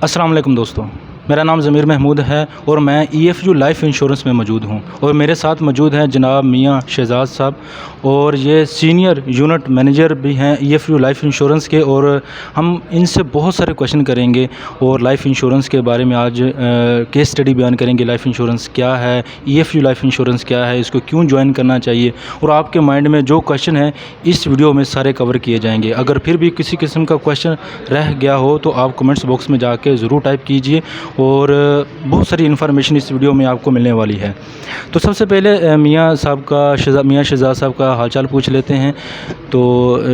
अस्सलाम वालेकुम दोस्तों, मेरा नाम ज़मीर महमूद है और मैं ईएफयू लाइफ इंश्योरेंस में मौजूद हूँ और मेरे साथ मौजूद हैं जनाब मियां शहजाद साहब और ये सीनियर यूनिट मैनेजर भी हैं ईएफयू लाइफ इंश्योरेंस के। और हम इनसे बहुत सारे क्वेश्चन करेंगे और लाइफ इंश्योरेंस के बारे में आज केस स्टडी बयान करेंगे। लाइफ इंश्योरेंस क्या है, ईएफयू लाइफ इंश्योरेंस क्या है, इसको क्यों ज्वाइन करना चाहिए और आपके माइंड में जो क्वेश्चन है इस वीडियो में सारे कवर किए जाएंगे। अगर फिर भी किसी किस्म का क्वेश्चन रह गया हो तो आप कमेंट्स बॉक्स में जाके ज़रूर टाइप कीजिए और बहुत सारी इन्फॉर्मेशन इस वीडियो में आपको मिलने वाली है। तो सबसे पहले मियां शहजाद साहब का हालचाल पूछ लेते हैं। तो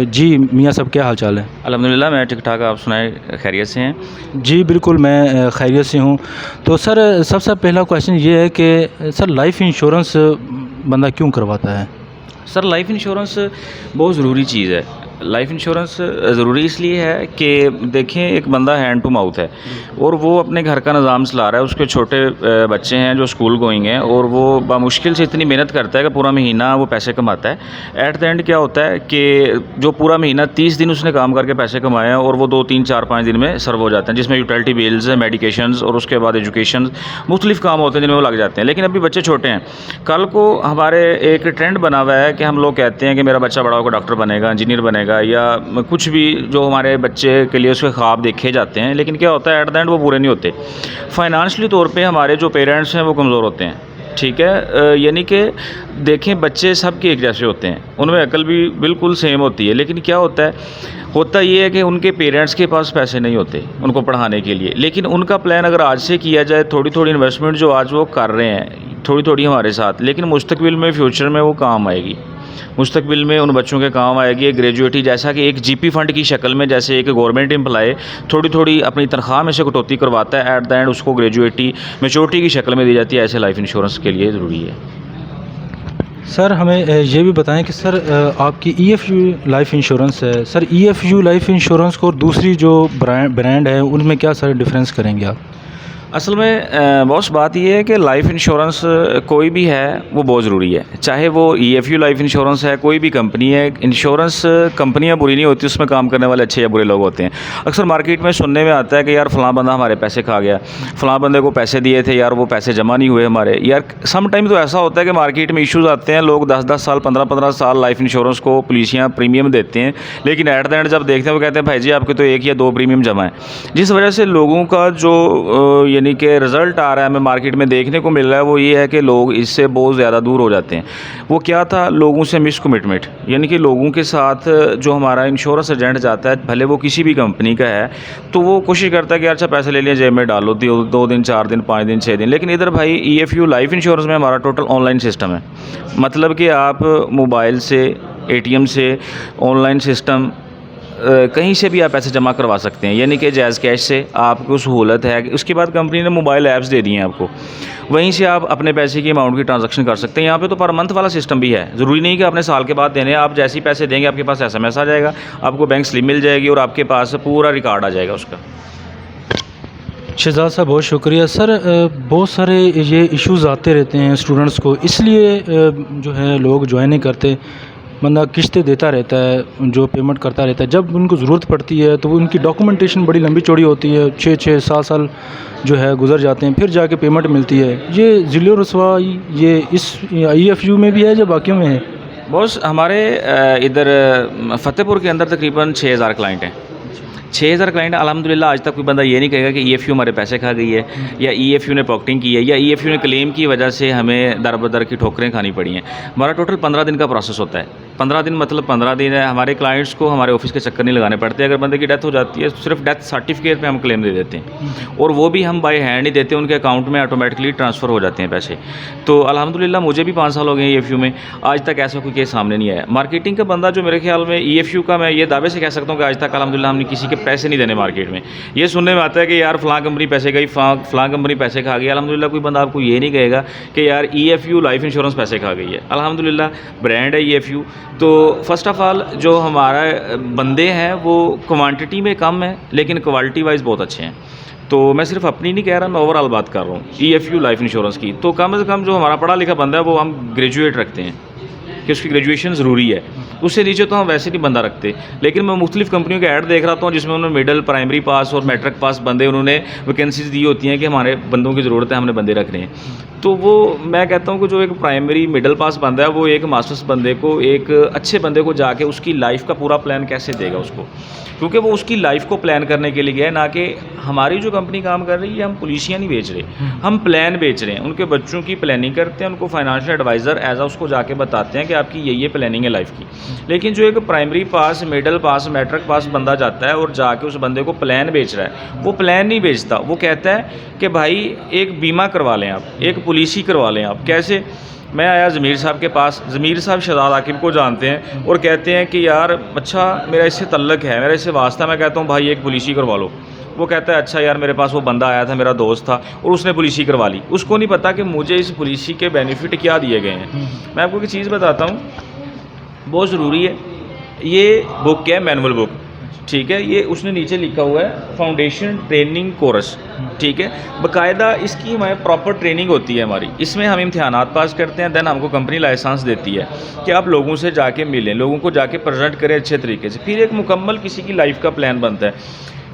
जी मियां साहब, क्या हालचाल है? अल्हम्दुलिल्लाह, मैं ठीक ठाक। आप सुनाए, खैरियत से हैं? जी बिल्कुल, मैं खैरियत से हूँ। तो सर सबसे पहला क्वेश्चन ये है कि सर लाइफ इंश्योरेंस बंदा क्यों करवाता है? सर, लाइफ इंश्योरेंस बहुत ज़रूरी चीज़ है। लाइफ इंश्योरेंस ज़रूरी इसलिए है कि देखें, एक बंदा हैंड टू माउथ है और वो अपने घर का निज़ाम चला रहा है। उसके छोटे बच्चे हैं जो स्कूल गोइंग हैं और वो बामुश्किल से इतनी मेहनत करता है कि पूरा महीना वो पैसे कमाता है। एट द एंड क्या होता है कि जो पूरा महीना 30 दिन उसने काम करके पैसे कमाए हैं और वो 2, 3, 4, 5 दिन में सर्व हो जाते हैं, जिसमें यूटिलिटी बिल्स, मेडिकेशंस और उसके बाद एजुकेशन, मुख्तलिफ काम होते हैं जिनमें वो लग जाते हैं। लेकिन अभी बच्चे छोटे हैं। कल को हमारे एक ट्रेंड बना हुआ है कि हम लोग कहते हैं कि मेरा बच्चा बड़ा होकर डॉक्टर बनेगा, इंजीनियर बनेगा या कुछ भी जो हमारे बच्चे के लिए उसके ख्वाब देखे जाते हैं। लेकिन क्या होता है, एट द एंड वो पूरे नहीं होते। फाइनेंशियली तौर पे हमारे जो पेरेंट्स हैं वो कमज़ोर होते हैं, ठीक है। यानी कि देखें, बच्चे सब के एक जैसे होते हैं, उनमें अकल भी बिल्कुल सेम होती है। लेकिन क्या होता ये है कि उनके पेरेंट्स के पास पैसे नहीं होते उनको पढ़ाने के लिए। लेकिन उनका प्लान अगर आज से किया जाए, थोड़ी थोड़ी इन्वेस्टमेंट जो आज वो कर रहे हैं थोड़ी थोड़ी हमारे साथ, लेकिन मुस्तकबिल में, फ्यूचर में वो काम आएगी। मुस्तकबिल में उन बच्चों के काम आएगी। एक ग्रेजुएटी जैसा कि एक जीपी फ़ंड की शक्ल में, जैसे एक गवर्नमेंट एम्प्लॉय थोड़ी थोड़ी अपनी तनख्वाह में से कटौती करवाता है, एट द एंड उसको ग्रेजुएटी मैच्योरिटी की शक्ल में दी जाती है। ऐसे लाइफ इंश्योरेंस के लिए ज़रूरी है। सर हमें ये भी बताएं कि सर आपकी ईएफयू लाइफ इंश्योरेंस है, सर ईएफयू लाइफ इंश्योरेंस को और दूसरी जो ब्रांड है उनमें क्या सर डिफरेंस करेंगे आप? असल में बॉस, बात यह है कि लाइफ इंश्योरेंस कोई भी है वो बहुत ज़रूरी है। चाहे वो ईएफयू लाइफ इंश्योरेंस है, कोई भी कंपनी है। इंश्योरेंस कंपनियां बुरी नहीं होती, उसमें काम करने वाले अच्छे या बुरे लोग होते हैं। अक्सर मार्केट में सुनने में आता है कि यार फ़लाँ बंदा हमारे पैसे खा गया, फ़लाँ बंदे को पैसे दिए थे यार, वो पैसे जमा नहीं हुए हमारे। यार सम टाइम तो ऐसा होता है कि मार्केट में इशूज़ आते हैं, लोग 10-10 साल, 15-15 साल लाइफ इंश्योरेंस को पुलिसियाँ प्रीमियम देते हैं, लेकिन एट द एंड जब देखते हैं वो कहते हैं भाई जी आपके तो 1 या 2 प्रीमियम जमा है। जिस वजह से लोगों का जो यानी कि रिज़ल्ट आ रहा है, हमें मार्केट में देखने को मिल रहा है, वो ये है कि लोग इससे बहुत ज़्यादा दूर हो जाते हैं। वो क्या था, लोगों से मिस कमिटमेंट, यानी कि लोगों के साथ जो हमारा इंश्योरेंस एजेंट जाता है, भले वो किसी भी कंपनी का है, तो वो कोशिश करता है कि अच्छा पैसे ले लिया, जेब में डालो, 2 दिन, 4 दिन, 5 दिन, 6 दिन। लेकिन इधर भाई ईएफयू लाइफ इंश्योरेंस में हमारा टोटल ऑनलाइन सिस्टम है। मतलब कि आप मोबाइल से, एटीएम से, ऑनलाइन सिस्टम कहीं से भी आप पैसे जमा करवा सकते हैं, यानी कि जैज़ कैश से आपको सहूलत है। उसके बाद कंपनी ने मोबाइल ऐप्स दे दिए हैं आपको, वहीं से आप अपने पैसे की अमाउंट की ट्रांजैक्शन कर सकते हैं। यहाँ पे तो पर मंथ वाला सिस्टम भी है, ज़रूरी नहीं कि आपने साल के बाद देने हैं। आप जैसे ही पैसे देंगे आपके पास एसएमएस आ जाएगा, आपको बैंक स्लिप मिल जाएगी और आपके पास पूरा रिकॉर्ड आ जाएगा उसका। शहजाद साहब बहुत शुक्रिया। सर बहुत सारे ये इश्यूज़ आते रहते हैं स्टूडेंट्स को, इसलिए जो है लोग ज्वाइन नहीं करते। बंदा किस्तें देता रहता है, जो पेमेंट करता रहता है, जब उनको ज़रूरत पड़ती है तो उनकी डॉक्यूमेंटेशन बड़ी लंबी चौड़ी होती है, 6-6, 7 साल जो है गुजर जाते हैं, फिर जाके पेमेंट मिलती है। ये ज़िले रसवाई ये इस ईएफयू में भी है या बाकियों में है? बॉस, हमारे इधर फ़तेहपुर के अंदर तकरीबन 6000 क्लाइंट हैं। 6000 क्लाइंट, अल्हम्दुलिल्लाह आज तक कोई बंदा ये नहीं कहेगा कि ईएफयू हमारे पैसे खा गई है या ईएफयू ने पॉकेटिंग की है या ईएफयू ने क्लेम की वजह से हमें दर बदर की ठोकरें खानी पड़ी हैं। हमारा टोटल 15 दिन का प्रोसेस होता है। 15 दिन मतलब 15 दिन है। हमारे क्लाइंट्स को हमारे ऑफिस के चक्कर नहीं लगाने पड़ते। अगर बंदे की डेथ हो जाती है तो सिर्फ डेथ सर्टिफिकेट पे हम क्लेम दे देते हैं और वो भी हम बाय हैंड नहीं देते, उनके अकाउंट में ऑटोमेटिकली ट्रांसफ़र हो जाते हैं पैसे। तो अल्हम्दुलिल्लाह मुझे भी 5 साल हो गए ईएफयू में, आज तक ऐसा कोई केस सामने नहीं आया। मार्केटिंग का बंदा जो मेरे ख्याल में ईएफयू का, मैं ये दावे से कह सकता हूँ कि आज तक अल्हम्दुलिल्लाह हमने किसी के पैसे नहीं देने मार्केट में। ये सुनने में आता है कि यार फ़लाँ कंपनी पैसे गई, फ़लाँ कंपनी पैसे खा गई। अल्हम्दुलिल्लाह कोई बंदा आपको ये नहीं कहेगा कि यार ईएफयू लाइफ इंश्योरेंस पैसे खा गई है। अल्हम्दुलिल्लाह ब्रांड है ईएफयू। तो फर्स्ट ऑफ़ ऑल जो हमारा बंदे हैं वो क्वांटिटी में कम है लेकिन क्वालिटी वाइज बहुत अच्छे हैं। तो मैं सिर्फ अपनी नहीं कह रहा, मैं ओवरऑल बात कर रहा हूँ ईएफयू लाइफ इंश्योरेंस की। तो कम से कम जो हमारा पढ़ा लिखा बंदा है वो हम ग्रेजुएट रखते हैं कि उसकी ग्रेजुएशन ज़रूरी है। उससे नीचे तो हम वैसे नहीं बंदा रखते। लेकिन मैं मुख्तलिफ कंपनियों के ऐड देख रहा हूँ जिसमें उन्होंने मिडल, प्राइमरी पास और मैट्रिक पास बंदे उन्होंने वैकेंसीज दी होती हैं कि हमारे बंदों की ज़रूरत है, हमने बंदे रखने हैं। तो वो मैं कहता हूँ कि जो एक प्राइमरी मिडल पास बंदा है वो एक मास्टर्स बंदे को, एक अच्छे बंदे को जाके उसकी लाइफ का पूरा प्लान कैसे देगा उसको, क्योंकि वो उसकी लाइफ को प्लान करने के लिए गया है, ना कि हमारी जो कंपनी काम कर रही है हम पुलिसियाँ नहीं बेच रहे, हम प्लान बेच रहे हैं। उनके बच्चों की प्लानिंग करते हैं, उनको फाइनेंशियल एडवाइज़र एज आ उसको जाके बताते हैं कि आपकी ये प्लानिंग है लाइफ की। लेकिन जो एक प्राइमरी पास, मिडल पास, मैट्रिक पास बंदा जाता है और जाके उस बंदे को प्लान बेच रहा है, वो प्लान नहीं बेचता, वो कहता है कि भाई एक बीमा करवा लें आप, एक पॉलिसी करवा लें आप। कैसे? मैं आया ज़मीर साहब के पास, ज़मीर साहब शहजाद आकिब को जानते हैं और कहते हैं कि यार अच्छा मेरा इससे तल्लक है, मेरा इससे वास्ता, मैं कहता हूँ भाई एक पॉलिसी करवा लो। वो कहता है अच्छा यार मेरे पास वो बंदा आया था, मेरा दोस्त था और उसने पॉलिसी करवा ली। उसको नहीं पता कि मुझे इस पॉलिसी के बेनिफिट क्या दिए गए हैं। मैं आपको एक चीज़ बताता हूँ, बहुत ज़रूरी है। ये बुक है मैनुअल बुक, ठीक है, ये उसने नीचे लिखा हुआ है फाउंडेशन ट्रेनिंग कोर्स, ठीक है, बाकायदा इसकी हमारे प्रॉपर ट्रेनिंग होती है हमारी। इसमें हम इम्तिहानात पास करते हैं, देन हमको कंपनी लाइसेंस देती है कि आप लोगों से जाके मिलें, लोगों को जाके प्रेजेंट करें अच्छे तरीके से, फिर एक मुकम्मल किसी की लाइफ का प्लान बनता है।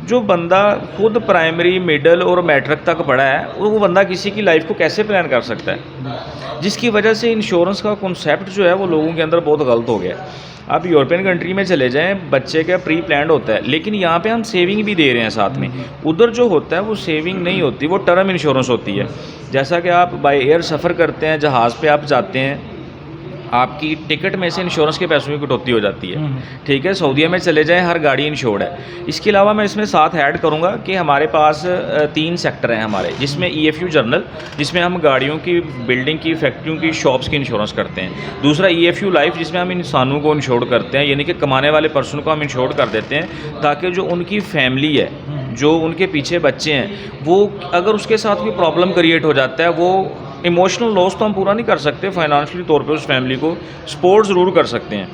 जो बंदा खुद प्राइमरी, मिडल और मैट्रिक तक पढ़ा है वो बंदा किसी की लाइफ को कैसे प्लान कर सकता है? जिसकी वजह से इंश्योरेंस का कॉन्सेप्ट जो है वो लोगों के अंदर बहुत गलत हो गया है। आप यूरोपियन कंट्री में चले जाएं, बच्चे का प्री प्लान्ड होता है, लेकिन यहाँ पे हम सेविंग भी दे रहे हैं साथ में। उधर जो होता है वो सेविंग नहीं होती, वो टर्म इंश्योरेंस होती है। जैसा कि आप बाय एयर सफ़र करते हैं, जहाज़ पे आप जाते हैं, आपकी टिकट में से इंश्योरेंस के पैसों की कटौती हो जाती है, ठीक है। सऊदीया में चले जाएं, हर गाड़ी इंश्योर्ड है। इसके अलावा मैं इसमें साथ ऐड करूंगा कि हमारे पास 3 सेक्टर हैं हमारे, जिसमें EFU जर्नल, जिसमें हम गाड़ियों की, बिल्डिंग की, फैक्ट्रियों की, शॉप्स की इंश्योरेंस करते हैं। दूसरा EFU लाइफ, जिसमें हम इंसानों को इंश्योर्ड करते हैं, यानी कि कमाने वाले पर्सन को हम इंश्योर्ड कर देते हैं ताकि जो उनकी फैमिली है, जो उनके पीछे बच्चे हैं, वो अगर उसके साथ कोई प्रॉब्लम क्रिएट हो जाता है, वो इमोशनल लॉस तो हम पूरा नहीं कर सकते, फाइनेंशियली तौर पे उस फैमिली को सपोर्ट ज़रूर कर सकते हैं।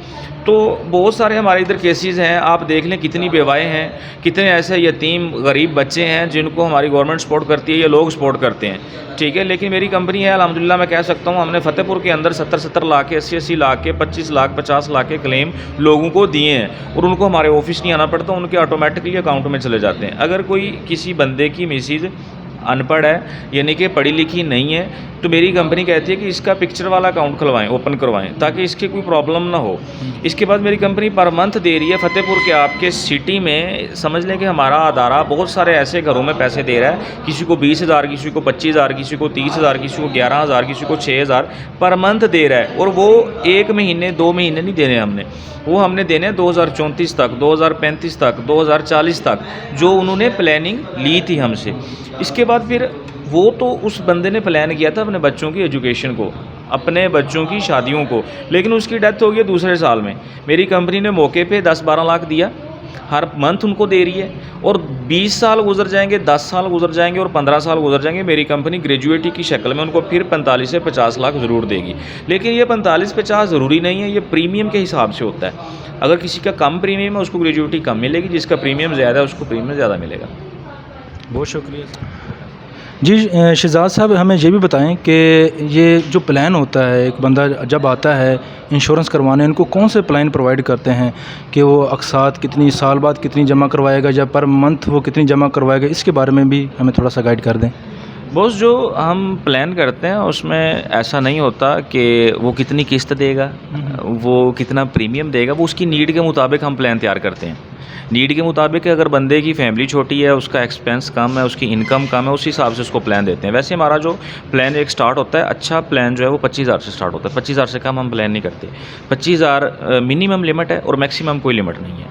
तो बहुत सारे हमारे इधर केसेस हैं, आप देख लें कितनी बेवाएँ हैं, कितने ऐसे यतीम गरीब बच्चे हैं जिनको हमारी गवर्नमेंट सपोर्ट करती है या लोग सपोर्ट करते हैं, ठीक है। लेकिन मेरी कंपनी है अल्हम्दुलिल्लाह, मैं कह सकता हूँ हमने फतेहपुर के अंदर 70-70 लाख के, 80-80 लाख के, 25 लाख 50 लाख के क्लेम लोगों को दिए हैं और उनको हमारे ऑफिस नहीं आना पड़ता, उनके ऑटोमेटिकली अकाउंट में चले जाते हैं। अगर कोई किसी बंदे की मिसेज अनपढ़ है, यानी कि पढ़ी लिखी नहीं है, तो मेरी कंपनी कहती है कि इसका पिक्चर वाला अकाउंट खुलवाएं, ओपन करवाएं, ताकि इसकी कोई प्रॉब्लम ना हो। इसके बाद मेरी कंपनी पर मंथ दे रही है फतेहपुर के आपके सिटी में, समझ लें कि हमारा अदारा बहुत सारे ऐसे घरों में पैसे दे रहा है, किसी को 20,000, किसी को 25,000, किसी को 30,000, किसी को 11,000, किसी को 6,000 पर मंथ दे रहा है। और वो 1 महीने 2 महीने नहीं देने हमने, वो हमने देने 2034 तक, 2035 तक, 2040 तक, जो उन्होंने प्लानिंग ली थी हमसे। इसके बाद फिर वो तो उस बंदे ने प्लान किया था अपने बच्चों की एजुकेशन को, अपने बच्चों की शादियों को, लेकिन उसकी डेथ हो गई दूसरे साल में। मेरी कंपनी ने मौके पे 10-12 लाख दिया, हर मंथ उनको दे रही है, और 20 साल गुजर जाएंगे, 10 साल गुजर जाएंगे और 15 साल गुजर जाएंगे, मेरी कंपनी ग्रेजुएटी की शक्ल में उनको फिर 45 से 50 लाख ज़रूर देगी। लेकिन ये 45-50 ज़रूरी नहीं है, ये प्रीमियम के हिसाब से होता है। अगर किसी का कम प्रीमियम है उसको ग्रेजुएटी कम मिलेगी, जिसका प्रीमियम ज़्यादा है उसको प्रीमियम ज़्यादा मिलेगा। बहुत शुक्रिया जी। शहजाद साहब, हमें ये भी बताएं कि ये जो प्लान होता है, एक बंदा जब आता है इंश्योरेंस करवाने, इनको कौन से प्लान प्रोवाइड करते हैं कि वो अक़सात कितनी साल बाद कितनी जमा करवाएगा या पर मंथ वो कितनी जमा करवाएगा, इसके बारे में भी हमें थोड़ा सा गाइड कर दें। बॉस, जो हम प्लान करते हैं उसमें ऐसा नहीं होता कि वो कितनी किस्त देगा, वो कितना प्रीमियम देगा, वो उसकी नीड के मुताबिक हम प्लान तैयार करते हैं। नीड के मुताबिक अगर बंदे की फैमिली छोटी है, उसका एक्सपेंस कम है, उसकी इनकम कम है, उस हिसाब से उसको प्लान देते हैं। वैसे हमारा जो प्लान एक स्टार्ट होता है, अच्छा प्लान जो है वो 25,000 से स्टार्ट होता है। 25,000 से कम हम प्लान नहीं करते। 25,000 मिनिमम लिमिट है और मैक्सिमम कोई लिमिट नहीं है।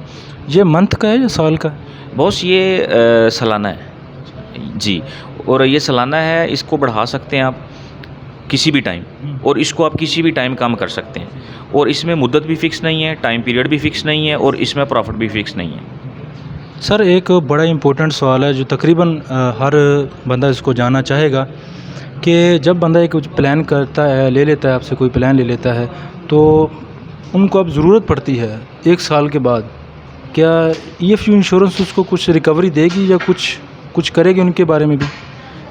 ये मंथ का है या साल का? बॉस, ये सालाना है जी, और ये सालाना है। इसको बढ़ा सकते हैं आप किसी भी टाइम, और इसको आप किसी भी टाइम कम कर सकते हैं, और इसमें मुद्दत भी फ़िक्स नहीं है, टाइम पीरियड भी फ़िक्स नहीं है, और इसमें प्रॉफिट भी फ़िक्स नहीं है। सर, एक बड़ा इम्पोर्टेंट सवाल है जो तकरीबन हर बंदा इसको जानना चाहेगा कि जब बंदा एक प्लान करता है, ले लेता है आपसे कोई प्लान ले लेता है, तो उनको अब ज़रूरत पड़ती है 1 साल के बाद, क्या EFU इंश्योरेंस उसको कुछ रिकवरी देगी या कुछ करेगी उनके बारे में भी?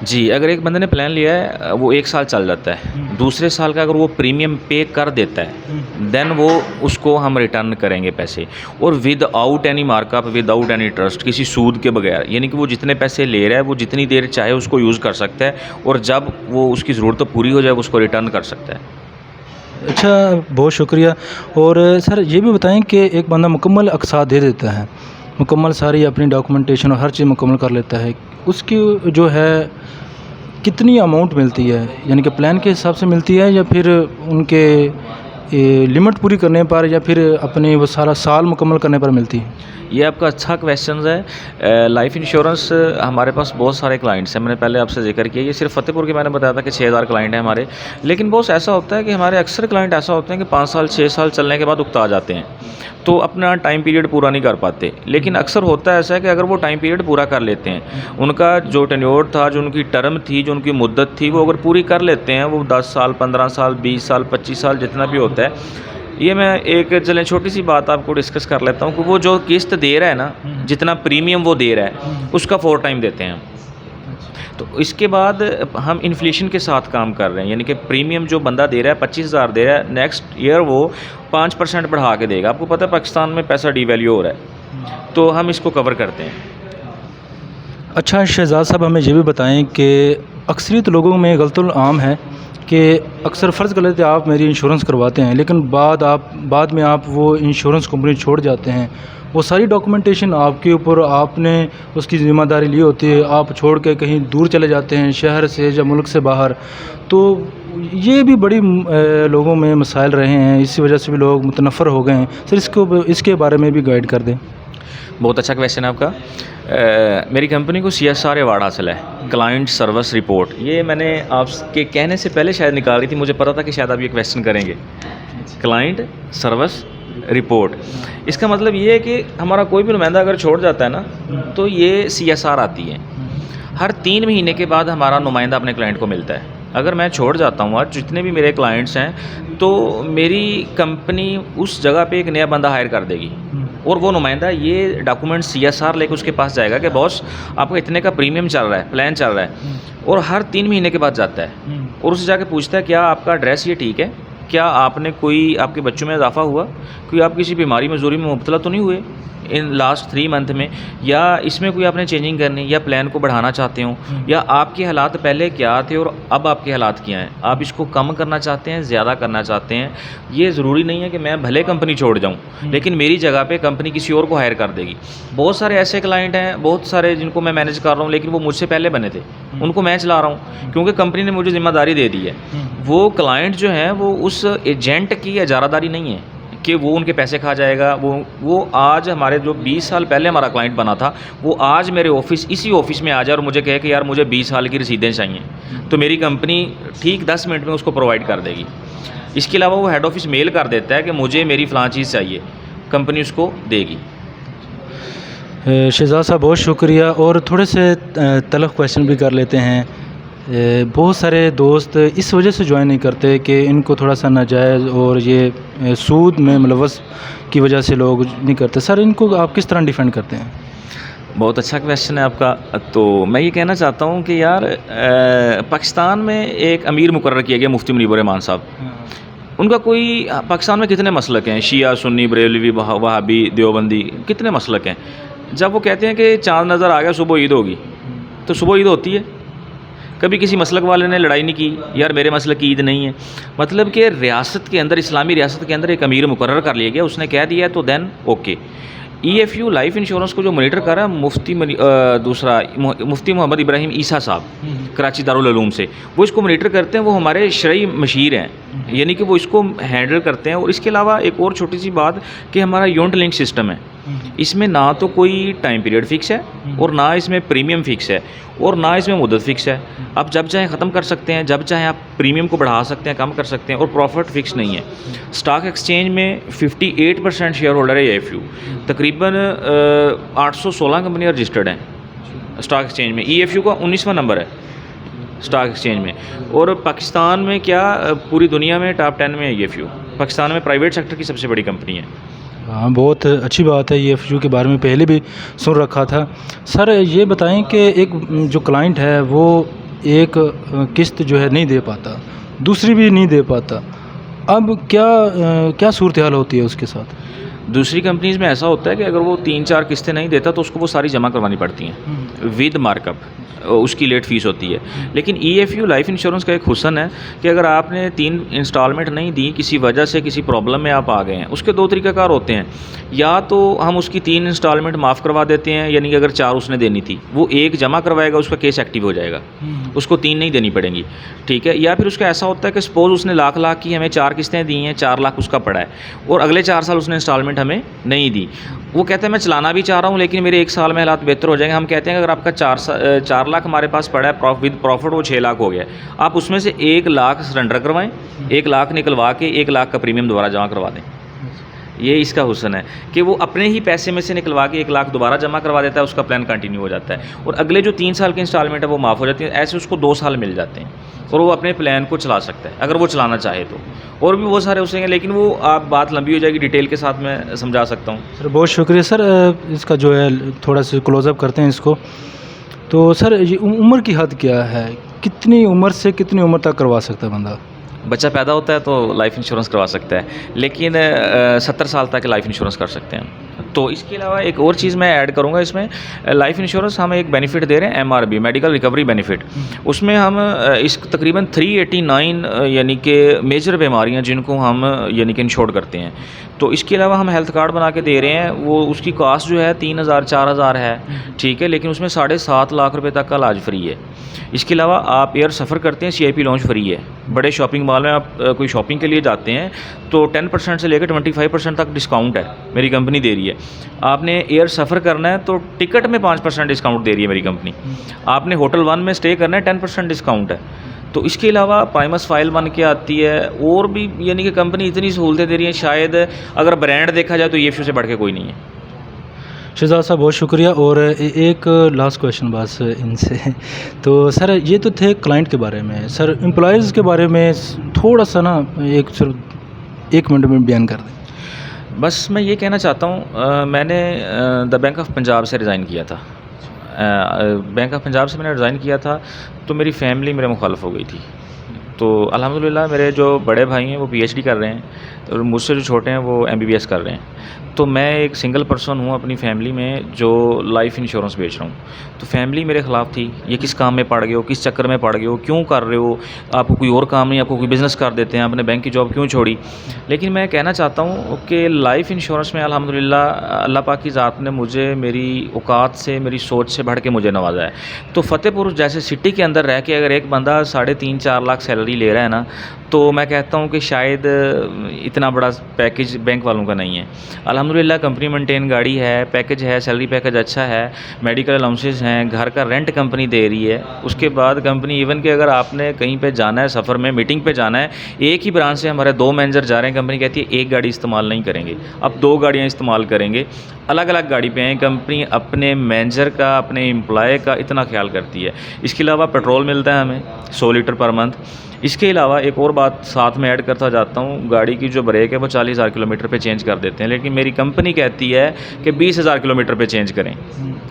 जी, अगर एक बंदे ने प्लान लिया है वो 1 साल चल जाता है। दूसरे साल का अगर वो प्रीमियम पे कर देता है, देन वो उसको हम रिटर्न करेंगे पैसे, और without any markup, without any trust, किसी सूद के बगैर। यानी कि वो जितने पैसे ले रहा है वो जितनी देर चाहे उसको यूज़ कर सकता है, और जब वो उसकी ज़रूरत पूरी हो जाए वो उसको रिटर्न कर सकता है। अच्छा, बहुत शुक्रिया। और सर ये भी बताएं कि एक बंदा मुकम्मल अक़सात दे देता है, मुकम्मल सारी अपनी डॉक्यूमेंटेशन और हर चीज़ मुकम्मल कर लेता है, उसकी जो है कितनी अमाउंट मिलती है? यानी कि प्लान के हिसाब से मिलती है या फिर उनके लिमिट पूरी करने पर, या फिर अपने वो सारा साल मुकम्मल करने पर मिलती है? ये आपका अच्छा क्वेश्चन है। लाइफ इंश्योरेंस हमारे पास बहुत सारे क्लाइंट्स हैं, मैंने पहले आपसे जिक्र किया। ये सिर्फ फ़तेहपुर के मैंने बताया था कि 6000 क्लाइंट हैं हमारे, लेकिन बहुत ऐसा होता है कि हमारे अक्सर क्लाइंट ऐसा होते हैं कि 5 साल 6 साल चलने के बाद उकता जाते हैं, तो अपना टाइम पीरियड पूरा नहीं कर पाते। लेकिन अक्सर होता है ऐसा है कि अगर वो टाइम पीरियड पूरा कर लेते हैं, उनका जो टेन्योर था, जो उनकी टर्म थी, जो उनकी मुद्दत थी, वो अगर पूरी कर लेते हैं, वो 10 साल 15 साल 20 साल 25 साल जितना भी होता है। ये मैं एक चलें छोटी सी बात आपको डिस्कस कर लेता हूँ कि वो जो किस्त दे रहा है ना, जितना प्रीमियम वो दे रहा है उसका 4 टाइम देते हैं हम। तो इसके बाद हम इन्फ्लेशन के साथ काम कर रहे हैं, यानी कि प्रीमियम जो बंदा दे रहा है 25,000 दे रहा है, नेक्स्ट ईयर वो 5% बढ़ा के देगा। आपको पता है पाकिस्तान में पैसा डिवैल्यू हो रहा है, तो हम इसको कवर करते हैं। अच्छा शहजाद साहब, हमें ये भी बताएं कि अक्सरियत लोगों में गलतुल आम है कि अक्सर फ़र्ज़ कर लेते हैं आप मेरी इंश्योरेंस करवाते हैं, लेकिन बाद में आप वो इंश्योरेंस कंपनी छोड़ जाते हैं, वो सारी डॉक्यूमेंटेशन आपके ऊपर, आपने उसकी ज़िम्मेदारी ली होती है, आप छोड़ के कहीं दूर चले जाते हैं शहर से या मुल्क से बाहर, तो ये भी बड़ी लोगों में मसाइल रहे हैं, इसी वजह से भी लोग मुतनफ़र हो गए हैं। सर इसके बारे में भी गाइड कर दें। बहुत अच्छा क्वेश्चन है आपका। मेरी कंपनी को CSR अवार्ड हासिल है, क्लाइंट सर्विस रिपोर्ट। ये मैंने आपके कहने से पहले शायद निकाल रही थी, मुझे पता था कि शायद आप ये क्वेश्चन करेंगे। क्लाइंट सर्विस रिपोर्ट, इसका मतलब ये है कि हमारा कोई भी नुमाइंदा अगर छोड़ जाता है ना, तो ये CSR आती है। हर 3 महीने के बाद हमारा नुमाइंदा अपने क्लाइंट को मिलता है। अगर मैं छोड़ जाता हूँ, आज जितने भी मेरे क्लाइंट्स हैं, तो मेरी कंपनी उस जगह पे एक नया बंदा हायर कर देगी, और वो नुमाइंदा ये डॉक्यूमेंट CSR लेकर उसके पास जाएगा कि बॉस आपका इतने का प्रीमियम चल रहा है, प्लान चल रहा है, और हर 3 महीने के बाद जाता है और उससे जाके पूछता है क्या आपका एड्रेस ये ठीक है, क्या आपने कोई, आपके बच्चों में इजाफा हुआ, कोई आप किसी बीमारी मजदूरी में मुब्तला तो नहीं हुए इन लास्ट 3 मंथ में, या इसमें कोई आपने चेंजिंग करनी या प्लान को बढ़ाना चाहते हो, या आपके हालात पहले क्या थे और अब आपके हालात क्या हैं, आप इसको कम करना चाहते हैं, ज़्यादा करना चाहते हैं। ये ज़रूरी नहीं है कि मैं भले कंपनी छोड़ जाऊं, लेकिन मेरी जगह पे कंपनी किसी और को हायर कर देगी। बहुत सारे ऐसे क्लाइंट हैं, बहुत सारे जिनको मैं मैनेज कर रहा हूँ, लेकिन वो मुझसे पहले बने थे, उनको मैं चला रहा हूँ क्योंकि कंपनी ने मुझे ज़िम्मेदारी दे दी है। वो क्लाइंट जो हैं वो उस एजेंट की इजारादारी नहीं है कि वो उनके पैसे खा जाएगा। वो आज हमारे जो 20 साल पहले हमारा क्लाइंट बना था, वो आज मेरे ऑफिस, इसी ऑफिस में आ जाए और मुझे कहे कि यार मुझे 20 साल की रसीदें चाहिए, तो मेरी कंपनी ठीक 10 मिनट में उसको प्रोवाइड कर देगी। इसके अलावा वो हेड ऑफिस मेल कर देता है कि मुझे मेरी फ़लाँ चीज़ चाहिए, कंपनी उसको देगी। शहजाद साहब बहुत शुक्रिया। और थोड़े से तलख़ क्वेश्चन भी कर लेते हैं। बहुत सारे दोस्त इस वजह से ज्वाइन नहीं करते कि इनको थोड़ा सा नाजायज़ और ये सूद में मुलव्वस की वजह से लोग नहीं करते। सर इनको आप किस तरह डिफेंड करते हैं? बहुत अच्छा क्वेश्चन है आपका। तो मैं ये कहना चाहता हूँ कि यार पाकिस्तान में एक अमीर मुकर्रर किया गया, मुफ्ती मुनीब रहमान साहब। उनका कोई, पाकिस्तान में कितने मसलक हैं, शिया सुन्नी बरेलवी वहाबी देवबंदी, कितने मसलक हैं। जब वो कहते हैं कि चाँद नज़र आ गया सुबह ईद होगी, तो सुबह ईद होती है। कभी किसी मसलक वाले ने लड़ाई नहीं की यार मेरे मसलक की ईद नहीं है। मतलब कि रियासत के अंदर, इस्लामी रियासत के अंदर एक अमीर मुकर्रर कर लिया गया, उसने कह दिया तो then okay. EFU life insurance को जो मॉनिटर कर रहा है मुफ्ती मोहम्मद इब्राहिम ईसा साहब, कराची दारुल उलूम से, वो इसको मॉनिटर करते हैं। वो हमारे शरई मशीर हैं, यानी कि वो इसको हैंडल करते हैं। और इसके अलावा एक और छोटी सी बात कि हमारा यूनिट लिंक सिस्टम है, इसमें ना तो कोई टाइम पीरियड फ़िक्स है और ना इसमें प्रीमियम फ़िक्स है और ना इसमें मुद्दत फ़िक्स है। आप जब चाहें ख़त्म कर सकते हैं, जब चाहें आप प्रीमियम को बढ़ा सकते हैं, कम कर सकते हैं, और प्रॉफिट फ़िक्स नहीं है। स्टॉक एक्सचेंज में 58% शेयर होल्डर है EFU। तकरीबन 816 कंपनियाँ रजिस्टर्ड हैं स्टॉक एक्सचेंज में। EFU का 19वां नंबर है स्टॉक एक्सचेंज में। और पाकिस्तान में क्या, पूरी दुनिया में टॉप 10 में है EFU। पाकिस्तान में प्राइवेट सेक्टर की सबसे बड़ी कंपनी है। हाँ, बहुत अच्छी बात है। EFU के बारे में पहले भी सुन रखा था। सर ये बताएं कि एक जो क्लाइंट है वो एक किस्त जो है नहीं दे पाता, दूसरी भी नहीं दे पाता, अब क्या सूरत हाल होती है उसके साथ? दूसरी कंपनीज़ में ऐसा होता है कि अगर वो 3-4 किस्तें नहीं देता तो उसको वो सारी जमा करवानी पड़ती हैं विद मार्कअप, उसकी लेट फ़ीस होती है। लेकिन EFU लाइफ इंश्योरेंस का एक हुस्न है कि अगर आपने 3 इंस्टॉलमेंट नहीं दी, किसी वजह से किसी प्रॉब्लम में आप आ गए हैं, उसके 2 तरीक़ाकार होते हैं। या तो हम उसकी 3 इंस्टॉलमेंट माफ़ करवा देते हैं, यानी कि अगर 4 उसने देनी थी, वो 1 जमा करवाएगा, उसका केस एक्टिव हो जाएगा, उसको 3 नहीं देनी पड़ेंगी, ठीक है। या फिर उसका ऐसा होता है कि सपोज़ उसने लाख की हमें 4 किस्तें दी हैं, 4 लाख उसका पड़ा है और अगले 4 साल उसने इंस्टॉलमेंट हमें नहीं दी। वो कहता है मैं चलाना भी चाह रहा हूँ लेकिन मेरे 1 साल में हालात बेहतर हो जाएंगे। हम कहते हैं कि अगर आपका 4 लाख हमारे पास पड़ा है विद प्रॉफिट, वो 6 लाख हो गया, आप उसमें से 1 लाख सरेंडर करवाएं, 1 लाख निकलवा के 1 लाख का प्रीमियम दोबारा जमा करवा दें। ये इसका हुस्न है कि वो अपने ही पैसे में से निकलवा के 1 लाख दोबारा जमा करवा देता है, उसका प्लान कंटिन्यू हो जाता है और अगले जो 3 साल की इंस्टॉलमेंट है वो माफ़ हो जाती है। ऐसे उसको 2 साल मिल जाते हैं और वो अपने प्लान को चला सकता है अगर वो चलाना चाहे तो। और भी बहुत सारे उससे हैं, लेकिन वो आप बात लंबी हो जाएगी, डिटेल के साथ मैं समझा सकता हूँ। सर बहुत शुक्रिया सर, इसका जो है थोड़ा सा क्लोज़अप करते हैं इसको। तो सर ये उम्र की हद क्या है, कितनी उम्र से कितनी उम्र तक करवा सकता है बंदा? बच्चा पैदा होता है तो लाइफ इंश्योरेंस करवा सकता है, लेकिन 70 साल तक लाइफ इंश्योरेंस कर सकते हैं। तो इसके अलावा एक और चीज़ मैं ऐड करूँगा इसमें, लाइफ इंश्योरेंस हम एक बेनिफिट दे रहे हैं MRB, मेडिकल रिकवरी बेनिफिट। उसमें हम इस तकरीबन 389 यानी कि मेजर बीमारियां जिनको हम यानी कि इंश्योर करते हैं। तो इसके अलावा हम हेल्थ कार्ड बना के दे रहे हैं, वो उसकी कॉस्ट जो है 3000-4000 है, ठीक है, लेकिन उसमें 7.5 लाख रुपये तक का इलाज फ्री है। इसके अलावा आप एयर सफ़र करते हैं, CIP लॉन्च फ्री है। बड़े शॉपिंग मॉल में आप कोई शॉपिंग के लिए जाते हैं तो 10% से लेकर 25% तक डिस्काउंट है, मेरी कंपनी दे रही है। आपने एयर सफ़र करना है तो टिकट में 5% डिस्काउंट दे रही है मेरी कंपनी। आपने होटल 1 में स्टे करना है, 10% डिस्काउंट है। तो इसके अलावा प्राइमस फाइल बन के आती है, और भी यानी कि कंपनी इतनी सहूलतें दे रही हैं, शायद अगर ब्रांड देखा जाए तो EFU से बढ़ के कोई नहीं है। शहजाद साहब बहुत शुक्रिया। और एक लास्ट क्वेश्चन बस इनसे, तो सर ये तो थे क्लाइंट के बारे में, सर एम्प्लॉयज़ के बारे में थोड़ा सा ना एक मिनट में बयान कर दें। बस मैं ये कहना चाहता हूँ, मैंने द बैंक ऑफ पंजाब से रिज़ाइन किया था। बैंक ऑफ पंजाब से मैंने रिज़ाइन किया था तो मेरी फैमिली मेरे मुखालिफ हो गई थी। तो अल्हम्दुलिल्लाह मेरे जो बड़े भाई हैं वो PhD कर रहे हैं और मुझसे जो छोटे हैं वो MBBS कर रहे हैं। तो मैं एक सिंगल पर्सन हूँ अपनी फैमिली में जो लाइफ इंश्योरेंस बेच रहा हूँ। तो फैमिली मेरे ख़िलाफ़ थी, ये किस काम में पड़ गए हो, किस चक्कर में पड़ गए हो, क्यों कर रहे हो, आपको कोई और काम नहीं, आपको कोई बिज़नेस कर देते हैं, आपने बैंक की जॉब क्यों छोड़ी। लेकिन मैं कहना चाहता हूँ कि लाइफ इंश्योरेंस में अल्हम्दुलिल्लाह अल्लाह पाक की ज़ात ने मुझे मेरी औकात से, मेरी सोच से बढ़ के मुझे नवाजा है। तो फ़तेहपुर जैसे सिटी के अंदर रह के अगर एक बंदा 3.5-4 लाख सैलरी ले रहा है ना, तो मैं कहता हूँ कि शायद इतना बड़ा पैकेज बैंक वालों का नहीं है। अल्हम्दुलिल्लाह कंपनी मेंटेन गाड़ी है, पैकेज है, सैलरी पैकेज अच्छा है, मेडिकल अलाउंसेस हैं, घर का रेंट कंपनी दे रही है। उसके बाद कंपनी इवन कि अगर आपने कहीं पे जाना है, सफ़र में मीटिंग पे जाना है, एक ही ब्रांच से हमारे 2 मैनेजर जा रहे हैं, कंपनी कहती है एक गाड़ी इस्तेमाल नहीं करेंगे, अब 2 गाड़ियाँ इस्तेमाल करेंगे, अलग अलग गाड़ी पे हैं। कंपनी अपने मैनेजर का, अपने एम्प्लॉय का इतना ख्याल करती है। इसके अलावा पेट्रोल मिलता है हमें 100 लीटर पर मंथ। इसके अलावा एक और बात साथ में ऐड करता जाता हूँ, गाड़ी की जो ब्रेक है वो 40,000 किलोमीटर पे चेंज कर देते हैं, लेकिन मेरी कंपनी कहती है कि 20,000 किलोमीटर पे चेंज करें।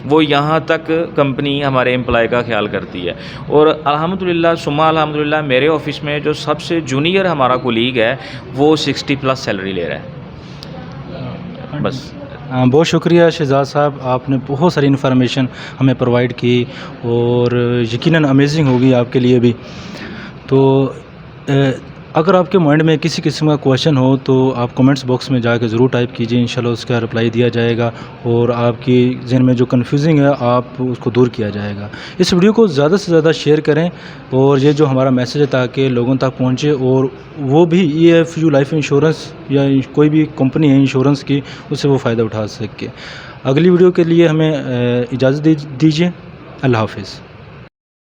वो यहाँ तक कंपनी हमारे एम्प्लॉय का ख्याल करती है। और अल्हम्दुलिल्लाह सुम्मा अल्हम्दुलिल्लाह मेरे ऑफ़िस में जो सबसे जूनियर हमारा कोलीग है वो 60+ सैलरी ले रहा है। बस बहुत शुक्रिया शहजाद साहब, आपने बहुत सारी इन्फॉर्मेशन हमें प्रोवाइड की और यकीनन अमेजिंग होगी आपके लिए भी। तो अगर आपके माइंड में किसी किस्म का क्वेश्चन हो तो आप कमेंट्स बॉक्स में जाकर ज़रूर टाइप कीजिए, इंशाल्लाह उसका रिप्लाई दिया जाएगा और आपकी जहन में जो कन्फ्यूजिंग है आप उसको दूर किया जाएगा। इस वीडियो को ज़्यादा से ज़्यादा शेयर करें और ये जो हमारा मैसेज है ताकि लोगों तक पहुँचे और वो भी EFU लाइफ इंश्योरेंस या कोई भी कंपनी है इंश्योरेंस की, उससे वो फ़ायदा उठा सके। अगली वीडियो के लिए हमें इजाज़त दीजिए। अल्लाह हाफ़िज़।